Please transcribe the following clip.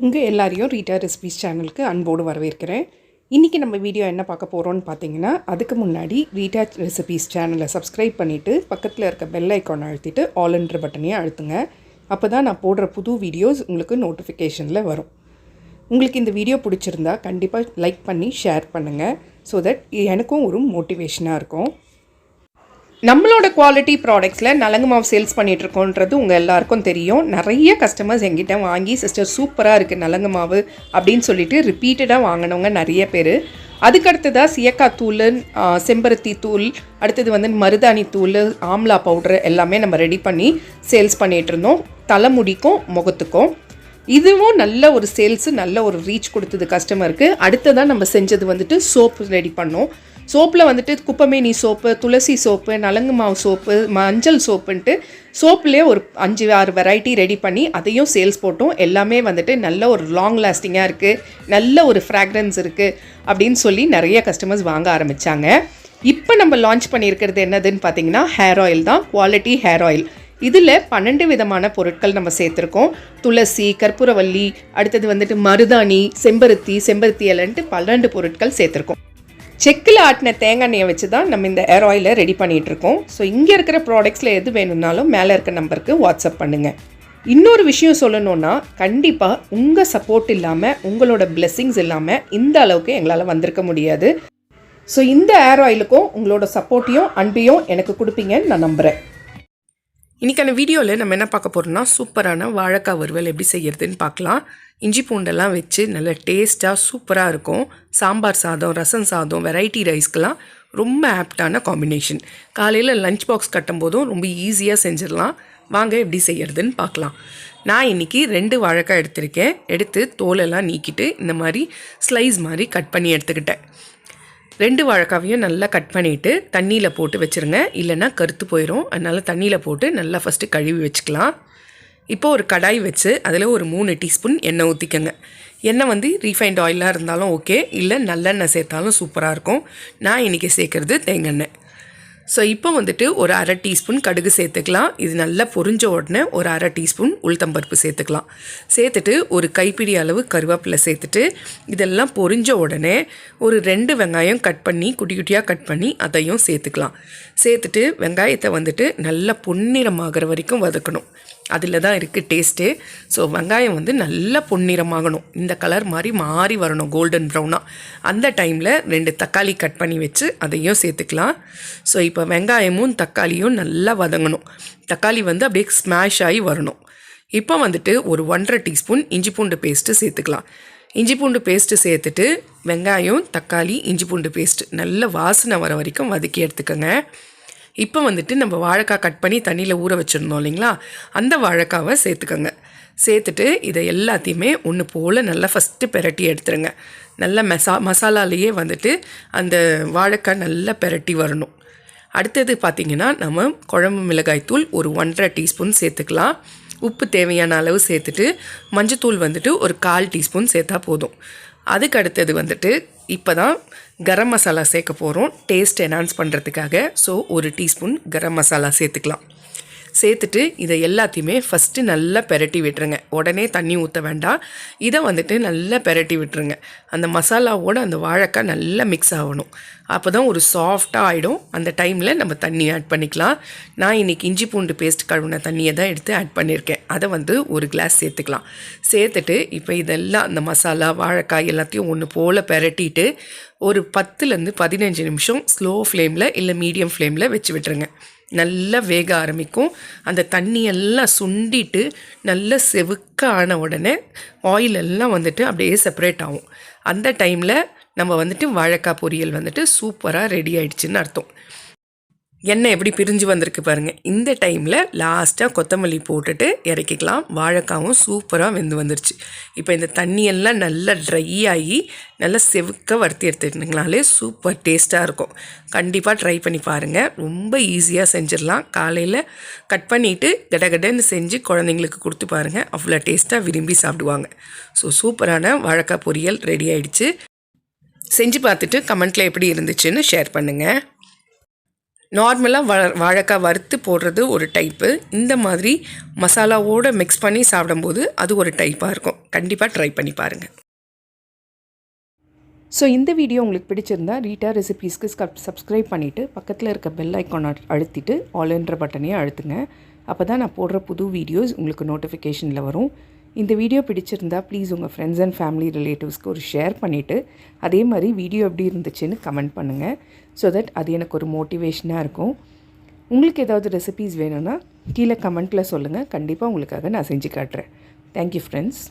உங்கள் எல்லாரையும் Rita recipes சேனலுக்கு அன்போடு வரவேற்கிறேன். இன்றைக்கி நம்ம வீடியோ என்ன பார்க்க போகிறோன்னு பார்த்தீங்கன்னா, அதுக்கு முன்னாடி ரீட்டா ரெசிபீஸ் சேனலை சப்ஸ்கிரைப் பண்ணிவிட்டு பக்கத்தில் இருக்க பெல் ஐக்கான் அழுத்திட்டு ஆல்ன்ற பட்டனையும் அழுத்துங்க. அப்போ தான் நான் போடுற புது வீடியோஸ் உங்களுக்கு நோட்டிஃபிகேஷனில் வரும். உங்களுக்கு இந்த வீடியோ பிடிச்சிருந்தா கண்டிப்பாக லைக் பண்ணி ஷேர் பண்ணுங்கள். ஸோ தட் எனக்கும் ஒரு மோட்டிவேஷனாக இருக்கும். நம்மளோட குவாலிட்டி ப்ராடக்ட்ஸில் நலங்கு மாவு சேல்ஸ் பண்ணிகிட்ருக்கோன்றது உங்கள் எல்லாருக்கும் தெரியும். நிறைய கஸ்டமர்ஸ் எங்கிட்ட வாங்கி சிஸ்டர் சூப்பராக இருக்குது நலங்கு மாவு அப்படின்னு சொல்லிட்டு ரிப்பீட்டடாக வாங்கினவங்க நிறைய பேர். அதுக்கடுத்ததாக சியக்காய் தூள், செம்பருத்தி தூள், அடுத்தது மருதாணி தூள், ஆம்லா பவுட்ரு எல்லாமே நம்ம ரெடி பண்ணி சேல்ஸ் பண்ணிகிட்ருந்தோம். தலைமுடிக்கும் முகத்துக்கும் இதுவும் நல்ல ஒரு சேல்ஸு, நல்ல ஒரு ரீச் கொடுத்தது கஸ்டமருக்கு. அடுத்ததாக நம்ம செஞ்சது சோப்பு ரெடி பண்ணோம். சோப்பில் குப்பமேனி சோப்பு, துளசி சோப்பு, நலங்கு மாவு சோப்பு, மஞ்சள் சோப்புன்ட்டு சோப்புலேயே ஒரு 5-6 வெரைட்டி ரெடி பண்ணி அதையும் சேல்ஸ் போட்டோம். எல்லாமே நல்ல ஒரு லாங் லாஸ்டிங்காக இருக்குது, நல்ல ஒரு ஃப்ராக்ரன்ஸ் இருக்குது அப்படின்னு சொல்லி நிறைய கஸ்டமர்ஸ் வாங்க ஆரம்பித்தாங்க. இப்போ நம்ம லான்ச் பண்ணியிருக்கிறது என்னதுன்னு பார்த்தீங்கன்னா ஹேர் ஆயில் தான், குவாலிட்டி ஹேர் ஆயில். இதில் 12 விதமான பொருட்கள் நம்ம சேர்த்துருக்கோம். துளசி, கற்பூரவல்லி, அடுத்தது மருதாணி, செம்பருத்தி இலைன்ட்டு 12 பொருட்கள் சேர்த்துருக்கோம். செக்கில் ஆட்டின தேங்காய் எண்ணெயை வச்சு தான் நம்ம இந்த ஹேர் ஆயிலை ரெடி பண்ணிகிட்ருக்கோம். ஸோ இங்கே இருக்கிற ப்ராடக்ட்ஸில் எது வேணும்னாலும் மேலே இருக்க நம்பருக்கு வாட்ஸ்அப் பண்ணுங்கள். இன்னொரு விஷயம் சொல்லணுன்னா, கண்டிப்பாக உங்கள் சப்போர்ட் இல்லாமல், உங்களோட பிளெஸ்ஸிங்ஸ் இல்லாமல் இந்த அளவுக்கு எங்களால் வந்திருக்க முடியாது. ஸோ இந்த ஹேர் ஆயிலுக்கும் உங்களோட சப்போர்ட்டையும் அன்பையும் எனக்கு கொடுப்பீங்கன்னு நான் நம்புகிறேன். இன்றைக்கான வீடியோவில் நம்ம என்ன பார்க்க போகிறோம்னா, சூப்பரான வாழைக்காய் வறுவல் எப்படி செய்யறதுன்னு பார்க்கலாம். இஞ்சி பூண்டெல்லாம் வச்சு நல்ல டேஸ்ட்டாக சூப்பராக இருக்கும். சாம்பார் சாதம், ரசம் சாதம், வெரைட்டி ரைஸ்க்கெலாம் ரொம்ப ஆப்டான காம்பினேஷன். காலையில் லஞ்ச் பாக்ஸ் கட்டும்போதும் ரொம்ப ஈஸியாக செஞ்சிடலாம். வாங்க எப்படி செய்யறதுன்னு பார்க்கலாம். நான் இன்றைக்கி 2 வாழைக்காய் எடுத்திருக்கேன். எடுத்து தோலெல்லாம் நீக்கிட்டு இந்த மாதிரி ஸ்லைஸ் மாதிரி கட் பண்ணி எடுத்துக்கிட்டேன். 2 வாழைக்காவையும் நல்லா கட் பண்ணிவிட்டு தண்ணியில் போட்டு வச்சுருங்க, இல்லைன்னா கருத்து போயிடும். அதனால் தண்ணியில் போட்டு நல்லா ஃபஸ்ட்டு கழுவி வச்சுக்கலாம். இப்போ ஒரு கடாய் வச்சு அதில் ஒரு 3 டீஸ்பூன் எண்ணெய் ஊற்றிக்கோங்க. எண்ணெய் ரீஃபைண்ட் ஆயிலாக இருந்தாலும் ஓகே, இல்லை நல்லெண்ணெய் சேர்த்தாலும் சூப்பராக இருக்கும். நான் இன்றைக்கி சேர்க்குறது தேங்காய். ஸோ இப்போ ஒரு 1/2 டீஸ்பூன் கடுகு சேர்த்துக்கலாம். இது நல்லா பொரிஞ்ச உடனே ஒரு 1/2 டீஸ்பூன் உளுத்தம்பருப்பு சேர்த்துக்கலாம். சேர்த்துட்டு ஒரு கைப்பிடி அளவு கருவேப்பிலை சேர்த்துட்டு இதெல்லாம் பொரிஞ்ச உடனே ஒரு 2 வெங்காயம் கட் பண்ணி குட்டி குட்டியாக கட் பண்ணி அதையும் சேர்த்துக்கலாம். சேர்த்துட்டு வெங்காயத்தை நல்லா பொன்னிறமாகிற வரைக்கும் வதக்கணும். அதில் தான் இருக்குது டேஸ்ட்டு. ஸோ வெங்காயம் நல்லா பொன்னிறமாகணும், இந்த கலர் மாதிரி மாறி வரணும், கோல்டன் ப்ரௌனாக. அந்த டைமில் 2 தக்காளி கட் பண்ணி வச்சு அதையும் சேர்த்துக்கலாம். ஸோ இப்போ வெங்காயமும் தக்காளியும் நல்லா வதங்கணும். தக்காளி அப்படியே ஸ்மாஷ் ஆகி வரணும். இப்போ ஒரு 1/2 டீஸ்பூன் இஞ்சி பூண்டு பேஸ்ட்டு சேர்த்துக்கலாம். இஞ்சி பூண்டு பேஸ்ட்டு சேர்த்துட்டு வெங்காயம், தக்காளி, இஞ்சி பூண்டு பேஸ்ட்டு நல்ல வாசனை வர வரைக்கும் வதக்கி எடுத்துக்கோங்க. இப்போ நம்ம வாழைக்காய் கட் பண்ணி தண்ணியில் ஊற வச்சுருந்தோம் இல்லைங்களா, அந்த வாழைக்காவை சேர்த்துக்கோங்க. சேர்த்துட்டு இதை எல்லாத்தையுமே ஒன்று போல் நல்லா ஃபஸ்ட்டு பெரட்டி எடுத்துருங்க. நல்லா மசாலாலேயே அந்த வாழைக்காய் நல்லா பெரட்டி வரணும். அடுத்தது பார்த்திங்கன்னா, நம்ம குழம்பு மிளகாய்த்தூள் ஒரு 1/2 டீஸ்பூன் சேர்த்துக்கலாம். உப்பு தேவையான அளவு சேர்த்துட்டு மஞ்சத்தூள் ஒரு 1/4 டீஸ்பூன் சேர்த்தா போதும். அதுக்கு அடுத்தது இப்போ தான் கரம் மசாலா சேர்க்க போகிறோம், டேஸ்ட் என்ஹான்ஸ் பண்ணுறதுக்காக. ஸோ 1 டீஸ்பூன் கரம் மசாலா சேர்த்துக்கலாம். சேர்த்துட்டு இதை எல்லாத்தையுமே ஃபஸ்ட்டு நல்லா பெரட்டி விட்டுருங்க. உடனே தண்ணி ஊற்ற வேண்டாம். இதை நல்லா பெரட்டி விட்டுருங்க. அந்த மசாலாவோடு அந்த வாழைக்காய் நல்லா மிக்ஸ் ஆகணும். அப்போ தான் ஒரு சாஃப்டாக ஆகிடும். அந்த டைமில் நம்ம தண்ணி ஆட் பண்ணிக்கலாம். நான் இன்றைக்கி இஞ்சி பூண்டு பேஸ்ட் கழுவின தண்ணியை தான் எடுத்து ஆட் பண்ணியிருக்கேன். அதை 1 கிளாஸ் சேர்த்துக்கலாம். சேர்த்துட்டு இப்போ இதெல்லாம் அந்த மசாலா, வாழைக்காய் எல்லாத்தையும் ஒன்று போல் பெரட்டிட்டு ஒரு 10லேருந்து 15 நிமிஷம் ஸ்லோ ஃப்ளேமில் இல்லை மீடியம் ஃப்ளேமில் வச்சு விட்டுருங்க. நல்லா வேக ஆரம்பிக்கும். அந்த தண்ணியெல்லாம் சுண்டிட்டு நல்லா செவுக்க ஆன உடனே ஆயில் எல்லாம் அப்படியே செப்பரேட் ஆகும். அந்த டைமில் நம்ம வாழைக்காய் பொரியல் சூப்பராக ரெடி ஆகிடுச்சின்னு அர்த்தம். எண்ணெய் எப்படி பிரிஞ்சு வந்திருக்கு பாருங்கள். இந்த டைமில் லாஸ்ட்டாக கொத்தமல்லி போட்டுட்டு இறக்கிக்கலாம். வாழைக்காவும் சூப்பராக வெந்து வந்துருச்சு. இப்போ இந்த தண்ணியெல்லாம் நல்லா ட்ரை ஆகி நல்லா செவுக்க வறுத்தி எடுத்துக்கிட்டிங்கனாலே சூப்பர் டேஸ்ட்டாக இருக்கும். கண்டிப்பாக ட்ரை பண்ணி பாருங்கள். ரொம்ப ஈஸியாக செஞ்சிடலாம். காலையில் கட் பண்ணிவிட்டு கடகடன்னு செஞ்சு குழந்தைங்களுக்கு கொடுத்து பாருங்கள், அவ்வளோ டேஸ்ட்டாக விரும்பி சாப்பிடுவாங்க. ஸோ சூப்பரான வாழைக்காய் பொரியல் ரெடி ஆகிடுச்சு. செஞ்சு பார்த்துட்டு கமெண்ட்டில் எப்படி இருந்துச்சுன்னு ஷேர் பண்ணுங்கள். நார்மலாக வாழைக்காய் வறுத்து போடுறது ஒரு டைப்பு. இந்த மாதிரி மசாலாவோடு மிக்ஸ் பண்ணி சாப்பிடும்போது அது ஒரு டைப்பாக இருக்கும். கண்டிப்பாக ட்ரை பண்ணி பாருங்கள். ஸோ இந்த வீடியோ உங்களுக்கு பிடிச்சிருந்தா ரீட்டா ரெசிபீஸ்க்கு சப்ஸ்கிரைப் பண்ணிவிட்டு பக்கத்தில் இருக்க பெல் ஐக்கான் அழுத்திட்டு ஆல்ன்ற பட்டனையும் அழுத்துங்க. அப்போ தான் நான் போடுற புது வீடியோஸ் உங்களுக்கு நோட்டிஃபிகேஷனில் வரும். இந்த வீடியோ பிடிச்சிருந்தா ப்ளீஸ் உங்கள் ஃப்ரெண்ட்ஸ் அண்ட் ஃபேமிலி ரிலேட்டிவ்ஸ்க்கு ஒரு ஷேர் பண்ணிவிட்டு அதே மாதிரி வீடியோ எப்படி இருந்துச்சுன்னு கமெண்ட் பண்ணுங்கள். ஸோ தட் அது எனக்கு ஒரு மோட்டிவேஷனாக இருக்கும். உங்களுக்கு ஏதாவது ரெசிபீஸ் வேணும்னா கீழே கமெண்ட்டில் சொல்லுங்கள். கண்டிப்பாக உங்களுக்காக நான் செஞ்சு காட்டுறேன். Thank you friends.